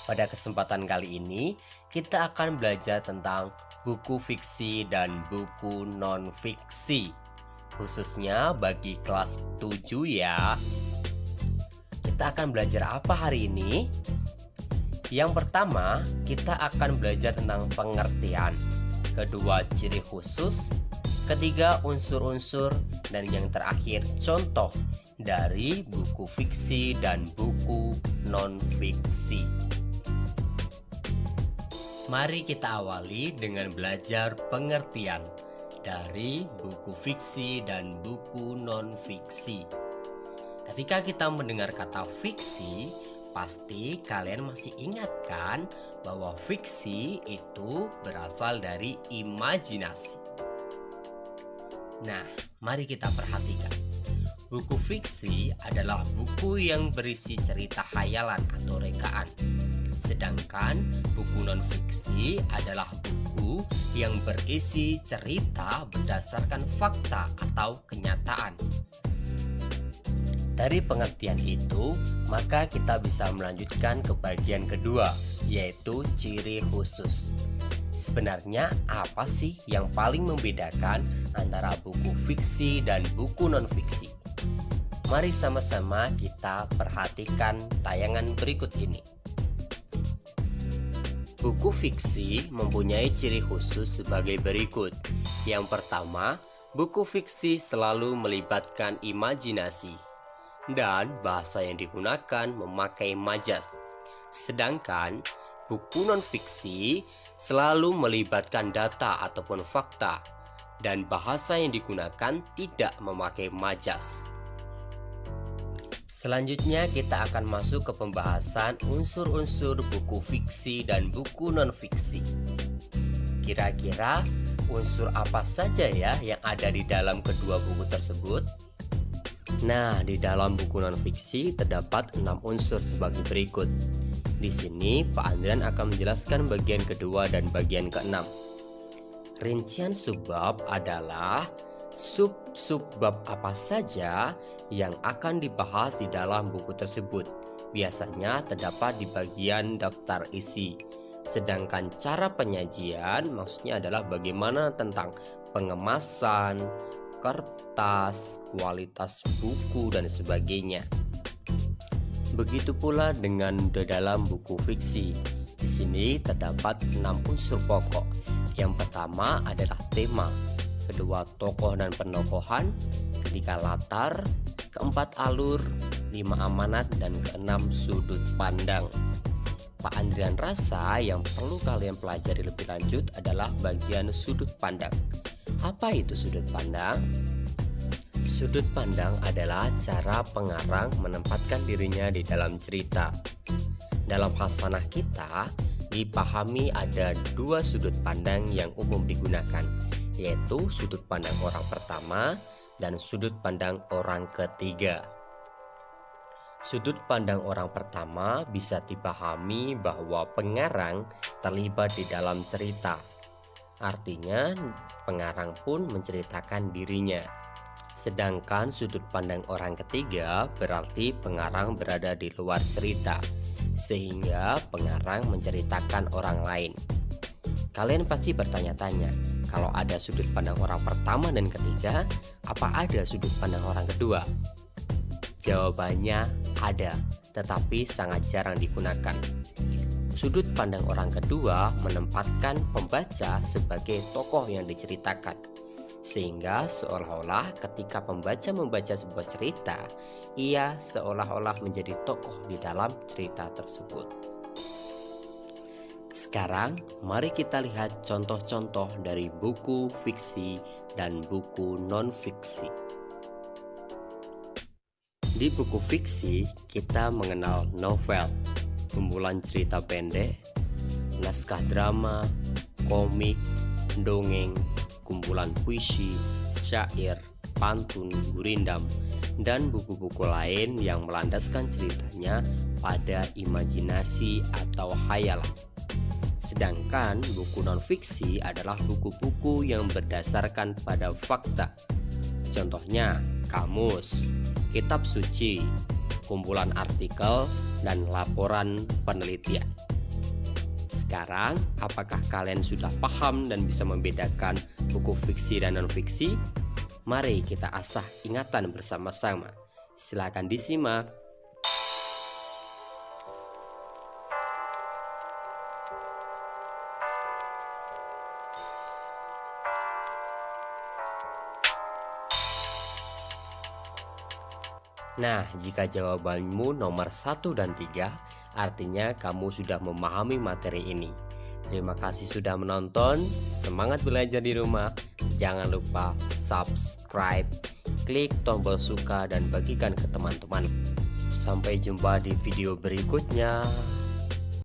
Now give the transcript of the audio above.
Pada kesempatan kali ini, kita akan belajar tentang buku fiksi dan buku non-fiksi, khususnya bagi kelas 7 ya. Kita akan belajar apa hari ini? Yang pertama, kita akan belajar tentang pengertian. Kedua, ciri khusus. Ketiga, unsur-unsur. Dan yang terakhir, contoh dari buku fiksi dan buku non-fiksi. Mari kita awali dengan belajar pengertian dari buku fiksi dan buku non-fiksi. Ketika kita mendengar kata fiksi, pasti kalian masih ingat kan bahwa fiksi itu berasal dari imajinasi. Nah, mari kita perhatikan. Buku fiksi adalah buku yang berisi cerita khayalan atau rekaan. Sedangkan buku non-fiksi adalah buku yang berisi cerita berdasarkan fakta atau kenyataan. Dari pengertian itu, maka kita bisa melanjutkan ke bagian kedua, yaitu ciri khusus. Sebenarnya apa sih yang paling membedakan antara buku fiksi dan buku non-fiksi? Mari sama-sama kita perhatikan tayangan berikut ini. Buku fiksi mempunyai ciri khusus sebagai berikut. Yang pertama, buku fiksi selalu melibatkan imajinasi dan bahasa yang digunakan memakai majas. Sedangkan buku non-fiksi selalu melibatkan data ataupun fakta dan bahasa yang digunakan tidak memakai majas. Selanjutnya kita akan masuk ke pembahasan unsur-unsur buku fiksi dan buku non-fiksi. Kira-kira unsur apa saja ya yang ada di dalam kedua buku tersebut? Nah, di dalam buku non-fiksi terdapat 6 unsur sebagai berikut. Di sini Pak Andrian akan menjelaskan bagian kedua dan bagian ke-6. Rincian subbab adalah sub-subbab apa saja yang akan dibahas di dalam buku tersebut. Biasanya terdapat di bagian daftar isi. Sedangkan cara penyajian maksudnya adalah bagaimana tentang pengemasan, kertas, kualitas buku dan sebagainya. Begitu pula dengan di dalam buku fiksi. Di sini terdapat 6 unsur pokok. Yang pertama adalah tema, kedua tokoh dan penokohan, ketiga latar, keempat alur, 5 amanat, dan keenam sudut pandang. Pak Andrian rasa yang perlu kalian pelajari lebih lanjut adalah bagian sudut pandang. Apa itu sudut pandang? Sudut pandang adalah cara pengarang menempatkan dirinya di dalam cerita. Dalam khasanah kita, dipahami ada 2 sudut pandang yang umum digunakan, yaitu sudut pandang orang pertama dan sudut pandang orang ketiga. Sudut pandang orang pertama bisa dipahami bahwa pengarang terlibat di dalam cerita. Artinya, pengarang pun menceritakan dirinya. Sedangkan sudut pandang orang ketiga berarti pengarang berada di luar cerita, sehingga pengarang menceritakan orang lain. Kalian pasti bertanya-tanya, kalau ada sudut pandang orang pertama dan ketiga, apa ada sudut pandang orang kedua? Jawabannya ada, tetapi sangat jarang digunakan. Sudut pandang orang kedua menempatkan pembaca sebagai tokoh yang diceritakan, sehingga seolah-olah ketika pembaca membaca sebuah cerita, ia seolah-olah menjadi tokoh di dalam cerita tersebut. Sekarang, mari kita lihat contoh-contoh dari buku fiksi dan buku non-fiksi. Di buku fiksi, kita mengenal novel, kumpulan cerita pendek, naskah drama, komik, dongeng, kumpulan puisi, syair, pantun, gurindam, dan buku-buku lain yang melandaskan ceritanya pada imajinasi atau khayalan. Sedangkan buku non-fiksi adalah buku-buku yang berdasarkan pada fakta. Contohnya, kamus, kitab suci, kumpulan artikel, dan laporan penelitian. Sekarang, apakah kalian sudah paham dan bisa membedakan buku fiksi dan non-fiksi? Mari kita asah ingatan bersama-sama. Silakan disimak. Nah, jika jawabanmu nomor 1 dan 3, artinya kamu sudah memahami materi ini. Terima kasih sudah menonton. Semangat belajar di rumah. Jangan lupa subscribe, klik tombol suka dan bagikan ke teman-teman. Sampai jumpa di video berikutnya.